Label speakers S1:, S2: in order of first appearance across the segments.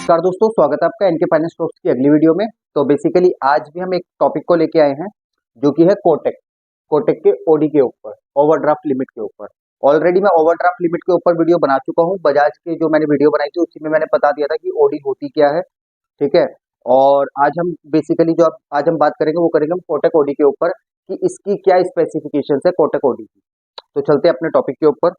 S1: नमस्कार दोस्तों, स्वागत है आपका एनके फाइनेंस टॉक्स की अगली वीडियो में। तो बेसिकली आज भी हम एक टॉपिक को लेके आए हैं जो कि है कोटक। कोटक के ओडी के ऊपर, ओवरड्राफ्ट लिमिट के ऊपर। ऑलरेडी मैं ओवरड्राफ्ट लिमिट के ऊपर वीडियो बना चुका हूं। बजाज के जो मैंने वीडियो बनाई थी उसी में मैंने बता दिया था कि ओडी होती क्या है, ठीक है। और आज हम बेसिकली आज हम बात करेंगे वो करेंगे हम कोटक ओडी के ऊपर कि इसकी क्या स्पेसिफिकेशन है कोटक ओडी की। तो चलते हैं अपने टॉपिक के ऊपर।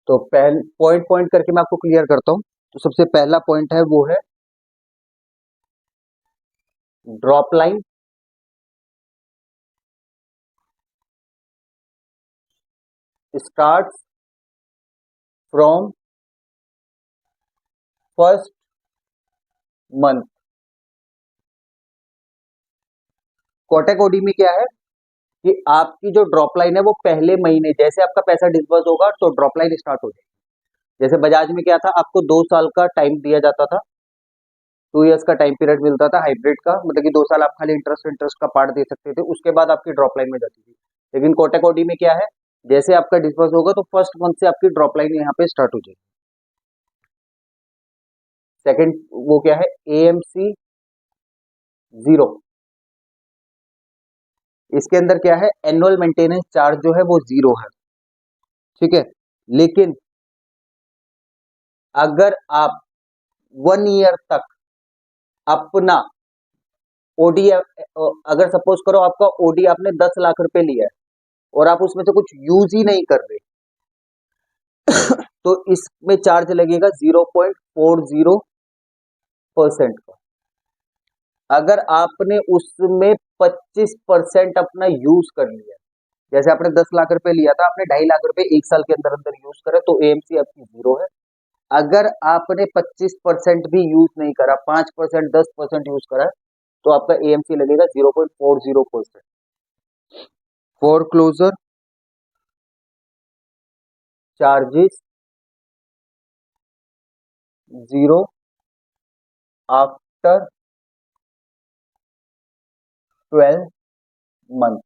S1: तो पॉइंट पॉइंट करके मैं आपको क्लियर करता हूं। तो सबसे पहला पॉइंट है वो है drop line starts from first month. Kotak OD में क्या है कि आपकी जो ड्रॉप लाइन है वो पहले महीने जैसे आपका पैसा डिस्बर्स होगा तो ड्रॉप लाइन स्टार्ट हो जाएगी। जैसे बजाज में क्या था, आपको 2 साल का टाइम दिया जाता था, 2 इयर्स का टाइम पीरियड मिलता था हाइब्रिड का, मतलब कि 2 साल आप खाली इंटरेस्ट इंटरेस्ट का पार्ट दे सकते थे, उसके बाद आपकी ड्रॉप लाइन में जाती थी। लेकिन कोटक ओडी में क्या है, जैसे आपका डिस्बर्स होगा तो फर्स्ट मंथ से आपकी ड्रॉप लाइन यहाँ पे स्टार्ट हो जाएगी। सेकंड वो क्या है, एएमसी 0। इसके अंदर क्या है, एनुअल मेंटेनेंस चार्ज जो है वो 0 है, ठीक है। लेकिन अगर आप 1 ईयर तक अपना ओडी, अगर सपोज करो आपका ओडी आपने 10 लाख रुपए लिया है और आप उसमें से कुछ यूज ही नहीं कर रहे तो इसमें चार्ज लगेगा 0.40% का। अगर आपने उसमें 25% अपना यूज कर लिया, जैसे आपने 10 लाख रुपए लिया था, आपने 2.5 लाख रुपए 1 साल के अंदर अंदर यूज करा, तो एएमसी आपकी 0 है। अगर आपने 25% भी यूज नहीं करा, 5%, 10% यूज करा, तो आपका एएमसी लगेगा 0.40%। Foreclosure charges 0 after 12 month.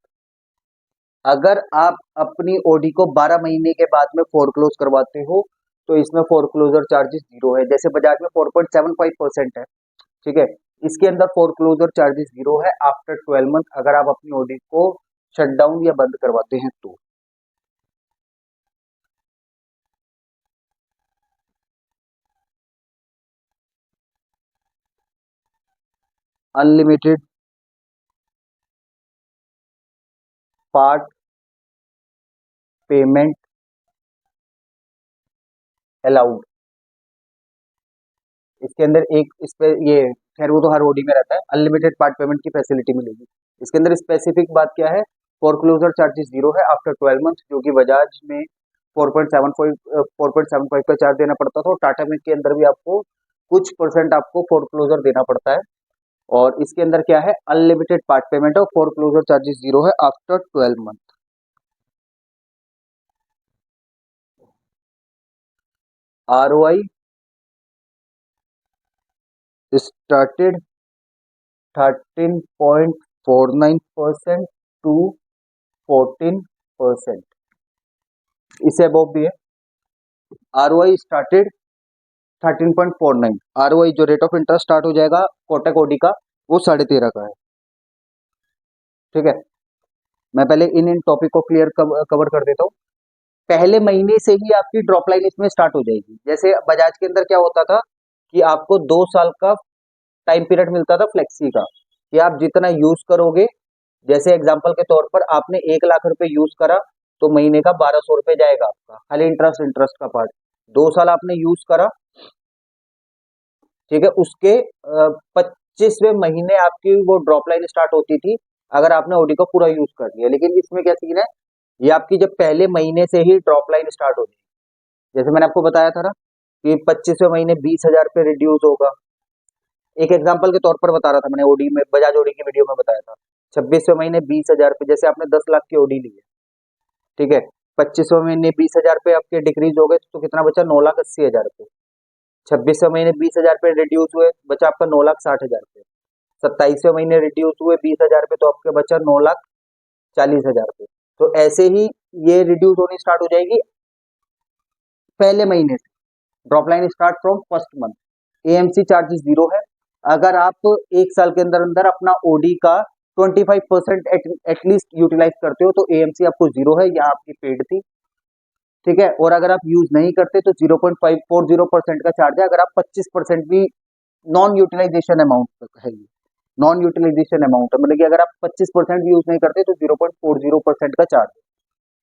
S1: अगर आप अपनी ओडी को 12 महीने के बाद में फोरक्लोज करवाते हो तो इसमें फोरक्लोजर चार्जेस 0 है। जैसे बजाज में 4.75% है, ठीक है। इसके अंदर फोरक्लोजर चार्जेस 0 है आफ्टर 12 मंथ, अगर आप अपनी ओडी को शट डाउन या बंद करवाते हैं तो। Unlimited part payment allowed. इसके अंदर एक इस पे ये, खैर वो तो हर ओडी में रहता है, अनलिमिटेड पार्ट पेमेंट की फैसिलिटी मिलेगी। इसके अंदर स्पेसिफिक बात क्या है, फोरक्लोजर चार्जेस 0 है आफ्टर 12 मंथ, जो कि बजाज में 4.75 का चार्ज देना पड़ता था, और टाटा में के अंदर भी आपको कुछ परसेंट आपको फोरक्लोजर देना पड़ता है। और इसके अंदर क्या है, अनलिमिटेड पार्ट पेमेंट और फोरक्लोजर चार्जेस 0 है after 12 month. ROI started 13.49% to 14%, इससे अबव भी है। आरओआई स्टार्टेड 13.49, आरओआई जो रेट ऑफ इंटरेस्ट स्टार्ट हो जाएगा कोटक ओडी का, वो 13.5 का है, ठीक है। मैं पहले इन टॉपिक को क्लियर कवर कर देता हूँ। पहले महीने से ही आपकी ड्रॉप लाइन इसमें स्टार्ट हो जाएगी। जैसे बजाज के अंदर क्या होता था कि आपको 2 साल का टाइम पीरियड मिलता था फ्लेक्सी का, कि आप जितना यूज करोगे, जैसे एग्जांपल के तौर पर आपने 1 लाख रुपए यूज करा तो महीने का 1200 रुपए जाएगा आपका, खाली इंटरेस्ट इंटरेस्ट का पार्ट। 2 साल आपने यूज करा, ठीक है, उसके 25वें महीने आपकी वो ड्रॉप लाइन स्टार्ट होती थी, अगर आपने ओडी को पूरा यूज कर लिया। लेकिन इसमें क्या सीन है, ये आपकी जब पहले महीने से ही ड्रॉप लाइन स्टार्ट होती है, जैसे मैंने आपको बताया था ना कि 25वें महीने 20,000 पे रिड्यूस होगा। एक एग्जांपल के तौर पर बता रहा था मैंने, ओडी में बजाज ओडी की वीडियो में बताया था, 26वें महीने 20,000 पे, जैसे आपने 10 लाख की ओडी ली है, ठीक है, 25वें महीने 20,000 पे आपके डिक्रीज हो गए तो कितना बचा, 9,80,000 पे। 26वें महीने 20,000 पे रिड्यूस हुए, बचा आपका 9,60,000 पे। 27वें महीने रिड्यूस हुए 20,000 पे, तो आपके बचा 9,40,000 पे। तो ऐसे ही ये रिड्यूस होनी स्टार्ट हो जाएगी पहले महीने से, drop line start from first month, AMC charges zero है। अगर आप एक साल के अंदर अंदर अपना ओडी का 25% एटलीस्ट यूटिलाइज करते हो तो एएमसी आपको जीरो है, यहाँ आपकी पेड थी, ठीक है। और अगर आप यूज नहीं करते तो 0.540% का चार्ज है। अगर आप 25% भी नॉन यूटिलाइजेशन अमाउंट तक है, ये नॉन यूटिलाइजेशन अमाउंट है, मतलब कि अगर आप 25% भी यूज नहीं करते तो 0.40% का चार्ज है।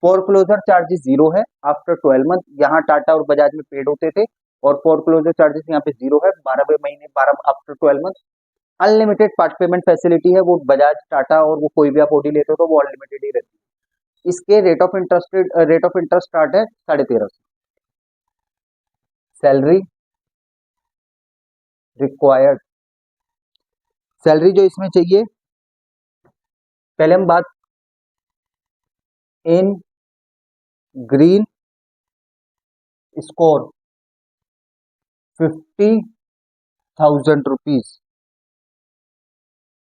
S1: फॉर क्लोजर चार्जेस जीरो है आफ्टर 12 मंथ, यहाँ टाटा और बजाज में पेड होते थे, और फॉर क्लोजर चार्जेस यहाँ पे जीरो है 12वें महीने 12 after 12 month. Unlimited part payment facility है, वो बजाज टाटा और वो कोई भी आप ओडी लेते हो तो वो अनलिमिटेड ही रहती है। इसके रेट ऑफ इंटरेस्ट स्टार्ट है 13.5 से। सैलरी रिक्वायर्ड, सैलरी जो इसमें चाहिए, पहले हम बात in green score 50,000 rupees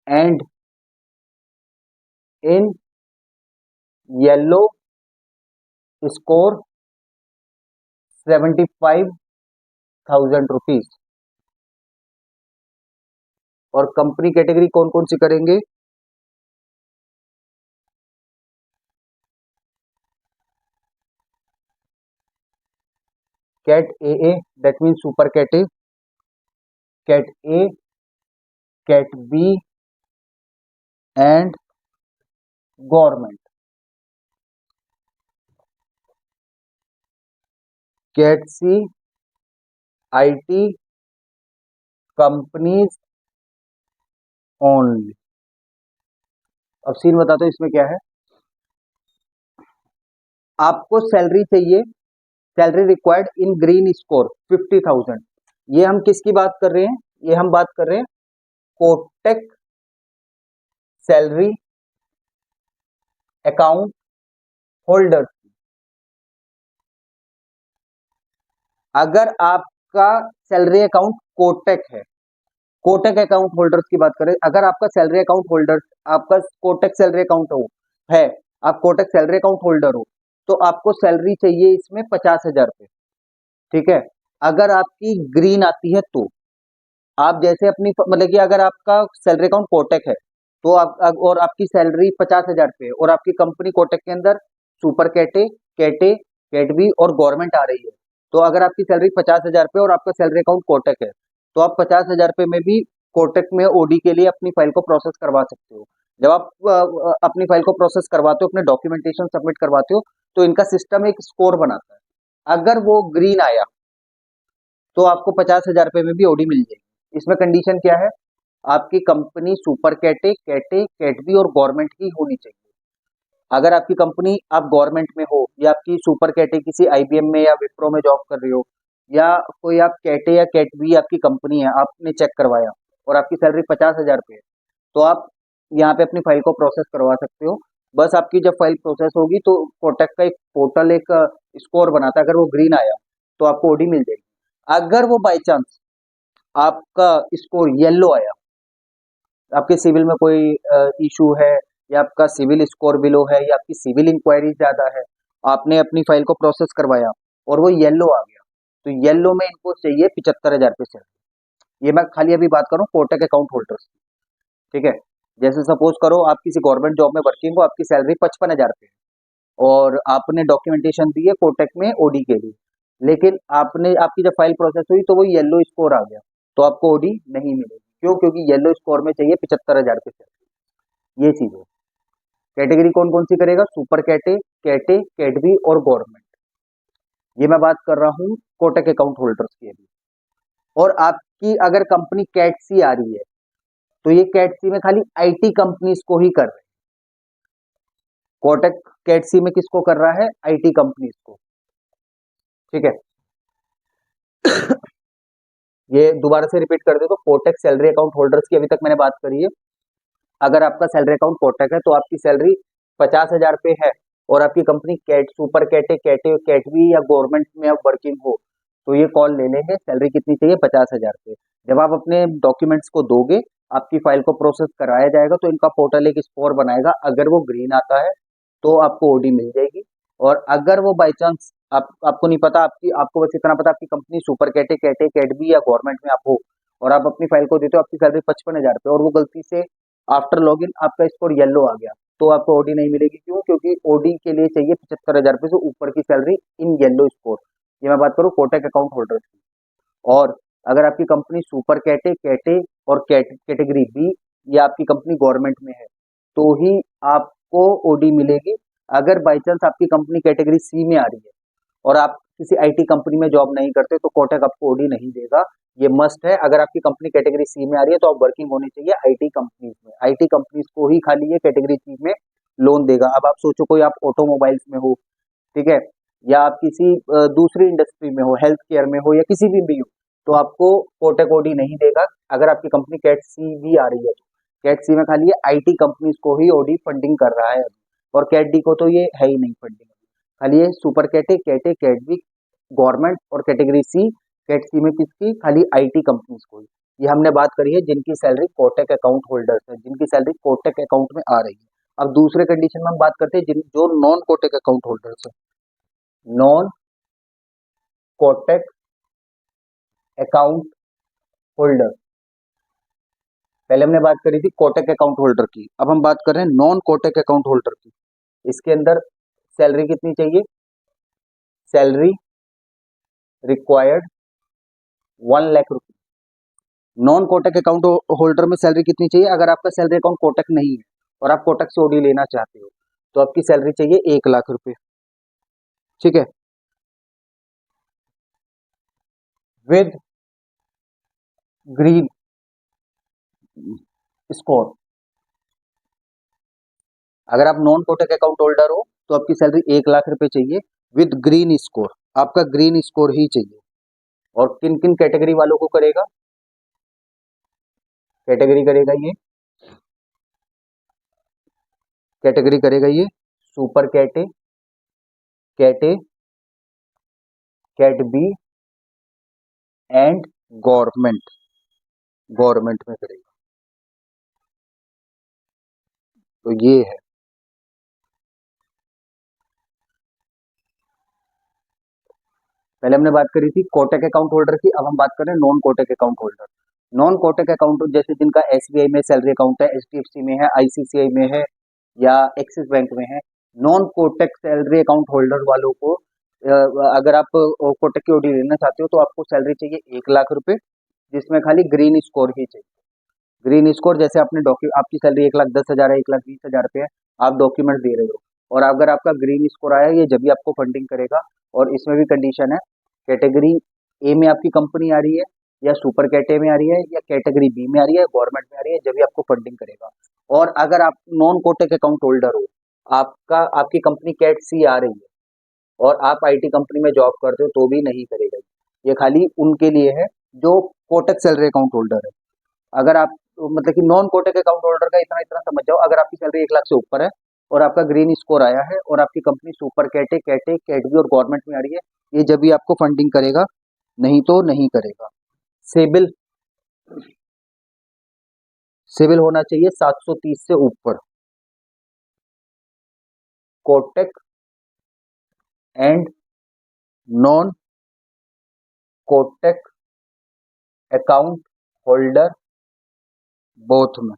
S1: and in yellow score 75,000 rupees. और कंपनी कैटेगरी कौन कौन सी करेंगे, cat A, that mean super cat A, cat A, cat B and government. Cat C IT companies only. अब सीन बताते हो इसमें क्या है। आपको सैलरी चाहिए, salary required in green score 50,000। ये हम किसकी बात कर रहे हैं, ये हम बात कर रहे हैं कोटक सैलरी अकाउंट होल्डर। अगर आपका सैलरी अकाउंट कोटक है, कोटक अकाउंट होल्डर्स की बात करें, अगर आपका सैलरी अकाउंट होल्डर, आपका कोटक सैलरी अकाउंट हो है, आप कोटक सैलरी अकाउंट होल्डर हो, तो आपको सैलरी चाहिए इसमें 50,000 रुपये, ठीक है। अगर आपकी ग्रीन आती है तो आप जैसे अपनी मतलब कि अगर आपका सैलरी अकाउंट कोटक है तो और आपकी सैलरी 50,000 रुपये और आपकी कंपनी कोटक के अंदर सुपर कैटे, कैटे, कैटबी और गवर्नमेंट आ रही है, तो अगर आपकी सैलरी 50,000 रुपये और आपका सैलरी अकाउंट कोटक है तो आप 50,000 रुपये में भी कोटक में ओडी के लिए अपनी फाइल को प्रोसेस करवा सकते हो। जब आप अपनी फाइल को प्रोसेस करवाते हो, अपने डॉक्यूमेंटेशन सबमिट करवाते हो, तो इनका सिस्टम एक स्कोर बनाता है। अगर वो ग्रीन आया तो आपको 50,000 रुपये में भी ओडी मिल जाएगी। इसमें कंडीशन क्या है, आपकी कंपनी सुपर कैटे, कैटे, कैटबी और गवर्नमेंट की होनी चाहिए। अगर आपकी कंपनी आप गवर्नमेंट में हो या आपकी सुपर कैटे किसी आईबीएम में या विप्रो में जॉब कर रहे हो, या कोई आप कैटे या कैटबी आपकी कंपनी है, आपने चेक करवाया और आपकी सैलरी 50,000 रुपये है, तो आप यहाँ पे अपनी फाइल को प्रोसेस करवा सकते हो। बस आपकी जब फाइल प्रोसेस होगी तो कोटक का एक पोर्टल एक स्कोर बनाता है, अगर वो ग्रीन आया तो आपको ओडी मिल जाएगी। अगर वो बाई चांस आपका स्कोर येलो आया, आपके सिविल में कोई इशू है, या आपका सिविल स्कोर बिलो है, या आपकी सिविल इंक्वायरी ज्यादा है, आपने अपनी फाइल को प्रोसेस करवाया और वो येलो आ गया, तो येलो में इनको चाहिए 75,000 रुपये सैलरी। ये मैं खाली अभी बात करूँ कोटक अकाउंट होल्डर्स की, ठीक है। जैसे सपोज करो आप किसी गवर्नमेंट जॉब में वर्किंग हो, आपकी सैलरी 55,000 रुपये है और आपने डॉक्यूमेंटेशन दी है कोटक में ओडी के लिए, लेकिन आपने आपकी जब फाइल प्रोसेस हुई तो वो येलो स्कोर आ गया, तो आपको ओडी नहीं मिलेगी। क्यों? क्योंकि येलो स्कोर में चाहिए 75,000 रुपये सैलरी। ये चीज है। कैटेगरी कौन कौन सी करेगा, सुपर कैटे, कैटे, कैटबी और गवर्नमेंट। ये मैं बात कर रहा हूँ कोटक अकाउंट होल्डर्स की अभी। और आपकी अगर कंपनी कैट सी आ रही है तो ये कैट सी में खाली आईटी कंपनीज को ही कर रहे हैं। कोटक कैट सी में किसको कर रहा है, आईटी कंपनीज को, ठीक है। ये दोबारा से रिपीट कर दे तो कोटक सैलरी अकाउंट होल्डर्स की अभी तक मैंने बात करी है। अगर आपका सैलरी अकाउंट कोटक है तो आपकी सैलरी 50,000 रुपये है और आपकी कंपनी कैट, सुपर कैटे, कैटे, कैटबी या गवर्नमेंट में आप वर्किंग हो, तो ये कॉल ले लेंगे सैलरी कितनी चाहिए, 50,000 रुपये। जब आप अपने डॉक्यूमेंट्स को दोगे, आपकी फाइल को प्रोसेस कराया जाएगा, तो इनका पोर्टल एक स्कोर बनाएगा। अगर वो ग्रीन आता है तो आपको ओडी मिल जाएगी, और अगर वो बाई चांस आपको नहीं पता, आपको बस इतना पता आपकी कंपनी सुपर कैटे कैटे कैट बी या गवर्नमेंट में आप हो, और आप अपनी फाइल को देते हो, आपकी सैलरी 55,000 रुपये, और वो गलती से आफ्टर लॉग इन आपका स्कोर येलो आ गया, तो आपको ओडी नहीं मिलेगी। क्यों? क्योंकि ओडी के लिए चाहिए 75,000 रुपये से ऊपर की सैलरी इन येलो स्कोर। ये मैं बात करूँ कोटक अकाउंट होल्डर की। और अगर आपकी कंपनी सुपर कैटे कैटे और कैटेगरी बी या आपकी कंपनी गवर्नमेंट में है, तो ही आपको ओडी मिलेगी। अगर बाई चांस आपकी कंपनी कैटेगरी सी में आ रही है और आप किसी आईटी कंपनी में जॉब नहीं करते, तो कोटक आपको ओडी नहीं देगा। ये मस्ट है। अगर आपकी कंपनी कैटेगरी सी में आ रही है, तो आप वर्किंग होने चाहिए आईटी कंपनीज में। आईटी कंपनीज को ही खाली ये कैटेगरी सी में लोन देगा। अब आप सोचो कोई आप ऑटोमोबाइल्स में हो, ठीक है, या आप किसी दूसरी इंडस्ट्री में हो, हेल्थ केयर में हो, या किसी भी हो, तो आपको कोटक ओडी नहीं देगा। अगर आपकी कंपनी कैट सी भी आ रही है, कैट सी में खाली ये आईटी कंपनीज को ही ओडी फंडिंग कर रहा है अभी, और कैट डी को तो ये है ही नहीं फंडिंग। खाली ये सुपर कैटे कैटे कैट बी गवर्नमेंट, और कैटेगरी सी कैट सी में किसकी? खाली आईटी कंपनीज को ही। ये हमने बात करी है जिनकी सैलरी कोटक अकाउंट होल्डर्स है, जिनकी सैलरी कोटक अकाउंट में आ रही है। अब दूसरे कंडीशन में हम बात करते हैं जिन जो नॉन कोटक अकाउंट होल्डर्स है। नॉन कोटक अकाउंट होल्डर, पहले हमने बात करी थी कोटक अकाउंट होल्डर की, अब हम बात कर रहे हैं नॉन कोटक अकाउंट होल्डर की। इसके अंदर सैलरी कितनी चाहिए? Salary required 1 lakh rupees. Non Kotak account holder में सैलरी कितनी चाहिए? अगर आपका सैलरी अकाउंट कोटक नहीं है और आप कोटक से ओडी लेना चाहते हो, तो आपकी सैलरी चाहिए 1 लाख रुपए। ठीक है, विद ग्रीन स्कोर। अगर आप नॉन कोटक अकाउंट होल्डर हो, तो आपकी सैलरी 1 लाख रुपए चाहिए विद ग्रीन स्कोर। आपका ग्रीन स्कोर ही चाहिए। और किन किन कैटेगरी वालों को करेगा? कैटेगरी करेगा ये, कैटेगरी करेगा ये सुपर कैटे कैटे कैट बी एंड गवर्नमेंट, गवर्नमेंट में करेगा। तो ये है। पहले हमने बात करी थी कोटक अकाउंट होल्डर की, अब हम बात कर रहे हैं non Kotak account holder. Non Kotak account जैसे जिनका एसबीआई में सैलरी अकाउंट है, एचडीएफसी में है, आईसीसीआई में है, या एक्सिस बैंक में है। Non Kotak salary account holder वालों को अगर आप कोटक की ओडी लेना चाहते हो, तो आपको सैलरी चाहिए 1 लाख रुपए, जिसमें खाली ग्रीन स्कोर ही चाहिए। ग्रीन स्कोर जैसे आपने डॉक्यूमेंट, आपकी सैलरी 1,10,000 है, 1,20,000 रुपये है, आप डॉक्यूमेंट दे रहे हो, और अगर आपका ग्रीन स्कोर आया, ये जब भी आपको फंडिंग करेगा। और इसमें भी कंडीशन है, कैटेगरी ए में आपकी कंपनी आ रही है, या सुपर कैटे में आ रही है, या कैटेगरी बी में आ रही है, गवर्नमेंट में आ रही है, जब भी आपको फंडिंग करेगा। और अगर आप नॉन कोटक अकाउंट होल्डर हो, आपकी कंपनी कैट सी आ रही है, और आप आईटी कंपनी में जॉब करते हो, तो भी नहीं करेगा। ये खाली उनके लिए है जो कोटक सैलरी अकाउंट होल्डर है। अगर आप मतलब कि नॉन कोटक अकाउंट होल्डर का इतना इतना समझ जाओ, अगर आपकी सैलरी 1 लाख से ऊपर है और आपका ग्रीन स्कोर आया है, और आपकी कंपनी सुपर कैटे कैटे कैटबी और गवर्नमेंट में आ रही है, ये जब भी आपको फंडिंग करेगा, नहीं तो नहीं करेगा। सिबिल, सिविल होना चाहिए 730 से ऊपर। Kotak and non Kotak account holder both में।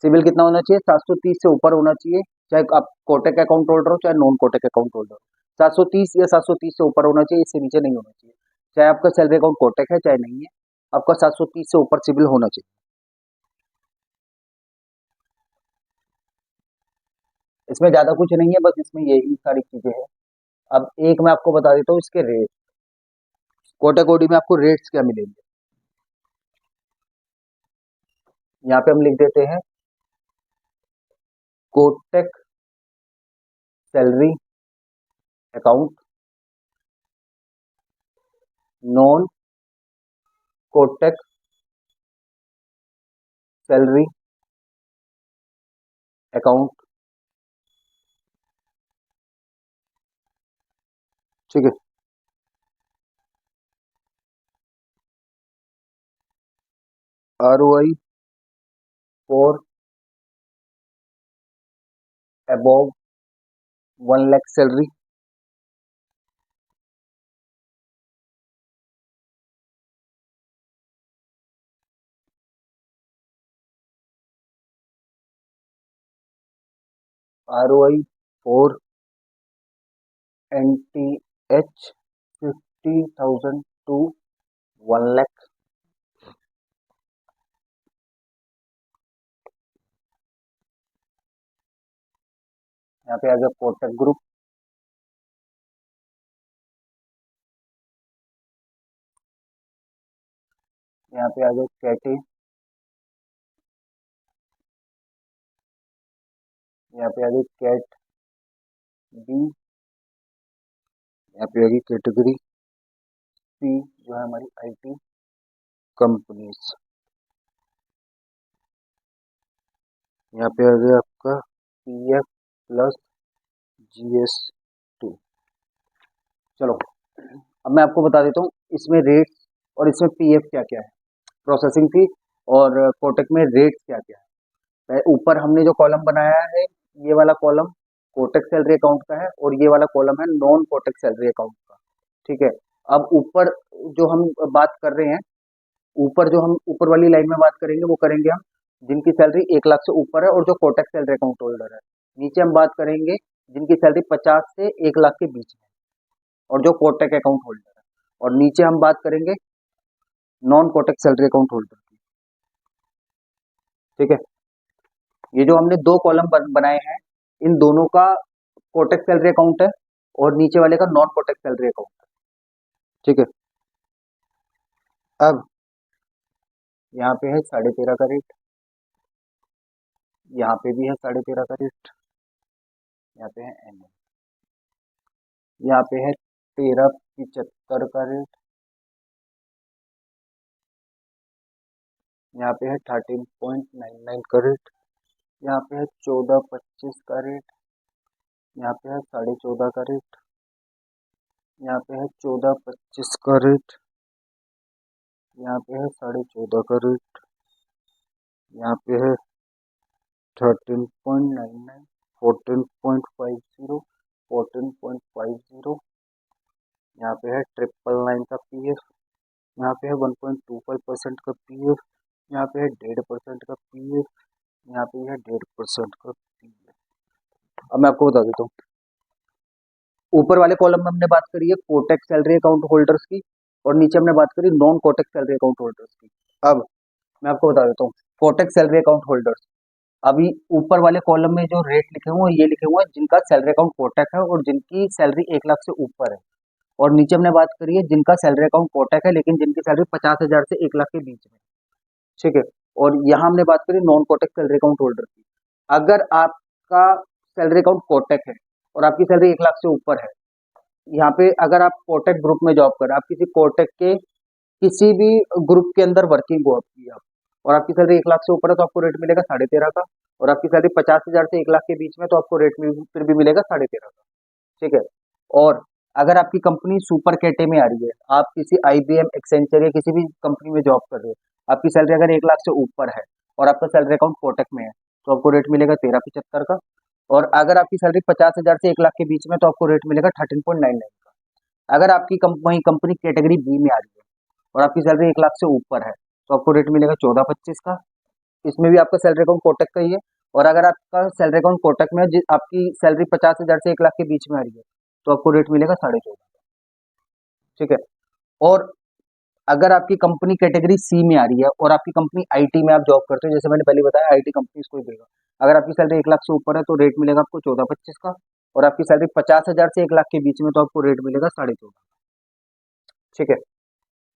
S1: सिविल कितना होना चाहिए? 730 से ऊपर होना चाहिए, चाहे आप कोटक अकाउंट होल्डर हो, चाहे नॉन कोटक अकाउंट होल्डर हो। 730 या 730 से ऊपर होना चाहिए, इससे नीचे नहीं होना चाहिए। चाहे आपका सैलरी अकाउंट कोटक है, चाहे नहीं है, आपका 730 से ऊपर सिविल होना चाहिए। इसमें ज्यादा कुछ नहीं है, बस इसमें यही सारी चीजें हैं। अब एक मैं आपको बता देता हूँ इसके रेट। कोटक ओडी में आपको रेट्स क्या मिलेंगे? यहाँ पे हम लिख देते हैं Kotak salary account non Kotak salary account. ठीक है, ROI for above 1 lakh salary, ROI for NTH 50,000 to 1 lakh. यहाँ पे आ गया कोटक ग्रुप, यहाँ पे आ गया कैटे, यहाँ पे आ गई कैट बी, यहाँ पे आ गई कैटेगरी सी जो है हमारी IT कंपनीज। यहाँ पे आ गया आपका PF प्लस GS2। चलो अब मैं आपको बता देता हूँ इसमें रेट्स और इसमें PF क्या क्या है, प्रोसेसिंग फी और कोटक में रेट्स क्या क्या है। ऊपर हमने जो कॉलम बनाया है ये वाला कॉलम कोटक सैलरी अकाउंट का है और ये वाला कॉलम है नॉन कोटक सैलरी अकाउंट का। ठीक है, अब ऊपर जो हम बात कर रहे हैं, ऊपर जो हम ऊपर वाली लाइन में बात करेंगे वो करेंगे हम जिनकी सैलरी 1 लाख से ऊपर है और जो कोटक सैलरी अकाउंट होल्डर है। नीचे हम बात करेंगे जिनकी सैलरी 50 से 1 लाख के बीच में और जो कोटक अकाउंट होल्डर है। और नीचे हम बात करेंगे non Kotak salary account holder की। ठीक है, ये जो हमने दो कॉलम बनाए हैं इन दोनों का कोटक सैलरी अकाउंट है और नीचे वाले का नॉन कोटक सैलरी अकाउंट है। ठीक है, अब यहाँ पे है 13.5 का रेट, यहाँ पे भी है 13.5 का रेट, यहाँ पे है NM, यहाँ पे है 13.75 का रेट, यहाँ पे है 13.99 का रेट, यहाँ पे है 14.25 का रेट, यहाँ पे है 14.5 का रेट, यहाँ पे है 14.25 का रेट, यहाँ पे है 14.5 का रेट, यहाँ पे है 13.99, 14.50, 14.50, यहाँ पे है 999 का PF, यहाँ पे है 1.25% का PF, यहाँ पे है 1.5% का PF, यहाँ पे है 1.5% का PF। अब मैं आपको बता देता हूँ, ऊपर वाले कॉलम में हमने बात करी है कोटक सैलरी अकाउंट होल्डर्स की और नीचे हमने बात करी non Kotak salary account holders की। अब मैं आपको बता देता हूँ कोटक सैलरी अकाउंट होल्डर्स, अभी ऊपर वाले कॉलम में जो रेट लिखे हुए हैं ये लिखे हुए हैं जिनका सैलरी अकाउंट कोटक है और जिनकी सैलरी 1 लाख से ऊपर है। और नीचे हमने बात करी है जिनका सैलरी अकाउंट कोटक है लेकिन जिनकी सैलरी 50,000 से 1 लाख के बीच में। ठीक है, और यहाँ हमने बात करी non Kotak salary account holder की। अगर आपका सैलरी अकाउंट कोटक है और आपकी सैलरी 1 लाख से ऊपर है, यहाँ पे अगर आप कोटक ग्रुप में जॉब कर, आप किसी कोटक के किसी भी ग्रुप के अंदर वर्किंग हो आपकी, आप और आपकी सैलरी 1 लाख से ऊपर है तो आपको रेट मिलेगा 13.5 का, और आपकी सैलरी 50,000 से 1 लाख के बीच में तो आपको रेट फिर भी मिलेगा 13.5 का। ठीक है, और अगर आपकी कंपनी सुपर कैटे में आ रही है, आप किसी IBM एक्सेंचर या किसी भी कंपनी में जॉब कर रहे हो, आपकी सैलरी अगर 1 लाख से ऊपर है और आपका सैलरी अकाउंट कोटक में है तो आपको रेट मिलेगा 13.75 का, और अगर आपकी सैलरी 50,000 से 1 लाख के बीच में तो आपको रेट मिलेगा 13.99 का। अगर आपकी कंपनी कैटेगरी बी में आ रही है और आपकी सैलरी 1 लाख से ऊपर है तो आपको रेट मिलेगा 14.25 का, इसमें भी आपका सैलरी अकाउंट कोटक का ही है। और अगर आपका सैलरी अकाउंट कोटक में है, आपकी सैलरी 50,000 से 1 लाख के बीच में आ रही है तो आपको रेट मिलेगा 14.5। ठीक है, और अगर आपकी कंपनी कैटेगरी सी में आ रही है और आपकी कंपनी IT में आप जॉब करते हो, जैसे मैंने पहले बताया IT कंपनी को ही देगा, अगर आपकी सैलरी 1 लाख से ऊपर है तो रेट मिलेगा आपको 14.25 का, और आपकी सैलरी 50,000 से 1 लाख के बीच में तो आपको रेट मिलेगा 14.5। ठीक है,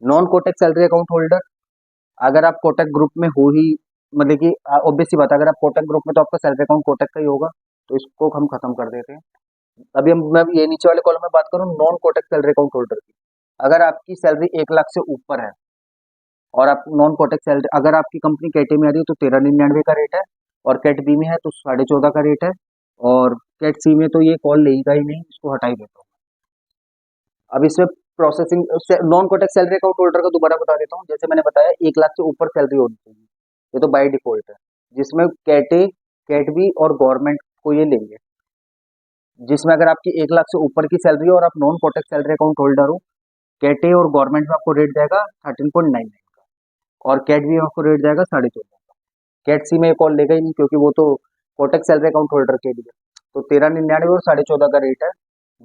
S1: non Kotak salary account holder, अगर आप कोटक ग्रुप में हो ही, मतलब कि ऑब्वियस सी बात है, अगर आप कोटक ग्रुप में तो आपका सैलरी अकाउंट कोटक का ही होगा, तो इसको हम खत्म कर देते हैं। अभी मैं ये नीचे वाले कॉलम में बात करूँ non Kotak salary account holder की, अगर आपकी सैलरी 1 लाख से ऊपर है और आप नॉन कोटक सैलरी, अगर आपकी कंपनी कैटे में आ रही है तो 13.99 का रेट है, और कैट बी में है तो 14.5 का रेट है, और कैट सी में तो ये कॉल लेगा ही नहीं, इसको हटा ही देता हूँ। अब इसमें processing non Kotak's salary account holder का दोबारा बता देता हूँ। जैसे मैंने बताया 1 लाख से ऊपर सैलरी होनी चाहिए, ये तो बाय डिफॉल्ट है, जिसमें कैटे कैटबी और गवर्नमेंट को ये लेंगे। जिसमें अगर आपकी 1 लाख से ऊपर की सैलरी है और आप non Kotak's salary account holder हो, कैटे और गवर्नमेंट में आपको रेट जाएगा 13.99 का, और कैट भी में आपको रेट जाएगा 14.5 का। कैट सी में कॉल लेगा ही नहीं, क्योंकि वो तो कोटेक्स सैलरी अकाउंट होल्डर के लिए। तो 13.99 और 14.5 का रेट है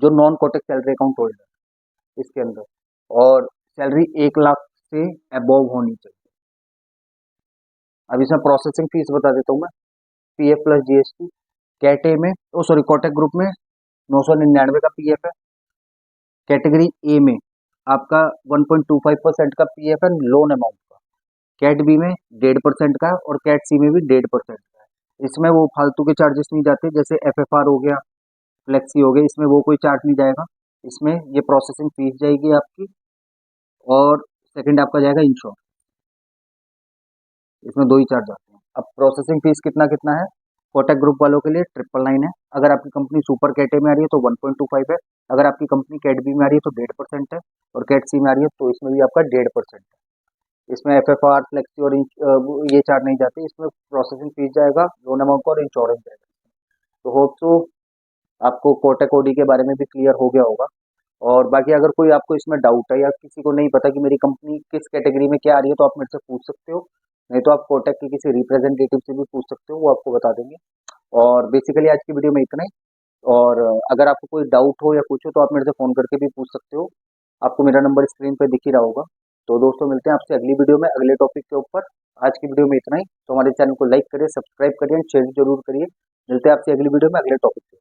S1: जो non Kotak's salary account holder इसके अंदर। और सैलरी 1 लाख से अबव होनी चाहिए। अब इसमें प्रोसेसिंग फीस बता देता हूँ मैं। पीएफ प्लस जीएसटी कैटे में, ओ सॉरी, कोटेक ग्रुप में 999 का पीएफ है। कैटेगरी ए में आपका 1.25% का पीएफ है लोन अमाउंट का। कैट बी में 1.5% का है, और कैट सी में भी 1.5% का है। इसमें वो फालतू के चार्जेस नहीं जाते, जैसे एफएफआर हो गया, फ्लेक्सी हो गया, इसमें वो कोई चार्ज नहीं जाएगा। इसमें ये प्रोसेसिंग फीस जाएगी आपकी, और सेकंड आपका जाएगा इंश्योरेंस। इसमें दो ही चार्ज आते हैं। अब प्रोसेसिंग फीस कितना कितना है? कोटक ग्रुप वालों के लिए 999 है। अगर आपकी कंपनी सुपर कैटे में आ रही है तो 1.25 है। अगर आपकी कंपनी कैट बी में आ रही है तो 1.5% है, और कैट सी में आ रही है तो इसमें भी आपका 1.5% है। इसमें एफएफआर, फ्लेक्सी और ये चार्ज नहीं जाते। इसमें प्रोसेसिंग फीस जाएगा, लोन अमाउंट का, और इंश्योरेंस जाएगा। तो होप सो आपको कोटक ओडी के बारे में भी क्लियर हो गया होगा। और बाकी अगर कोई आपको इसमें डाउट है, या किसी को नहीं पता कि मेरी कंपनी किस कैटेगरी में क्या आ रही है, तो आप मेरे से पूछ सकते हो। नहीं तो आप कोटक के किसी रिप्रेजेंटेटिव से भी पूछ सकते हो, वो आपको बता देंगे। और बेसिकली आज की वीडियो में इतना ही। और अगर आपको कोई डाउट हो या कुछ हो तो आप मेरे से फ़ोन करके भी पूछ सकते हो। आपको मेरा नंबर स्क्रीन पे दिख ही रहा होगा। तो दोस्तों, मिलते हैं आपसे अगली वीडियो में अगले टॉपिक के ऊपर। आज की वीडियो में इतना ही। तो हमारे चैनल को लाइक करिए, सब्सक्राइब करिए, शेयर जरूर करिए। मिलते हैं आपसे अगली वीडियो में अगले टॉपिक पे।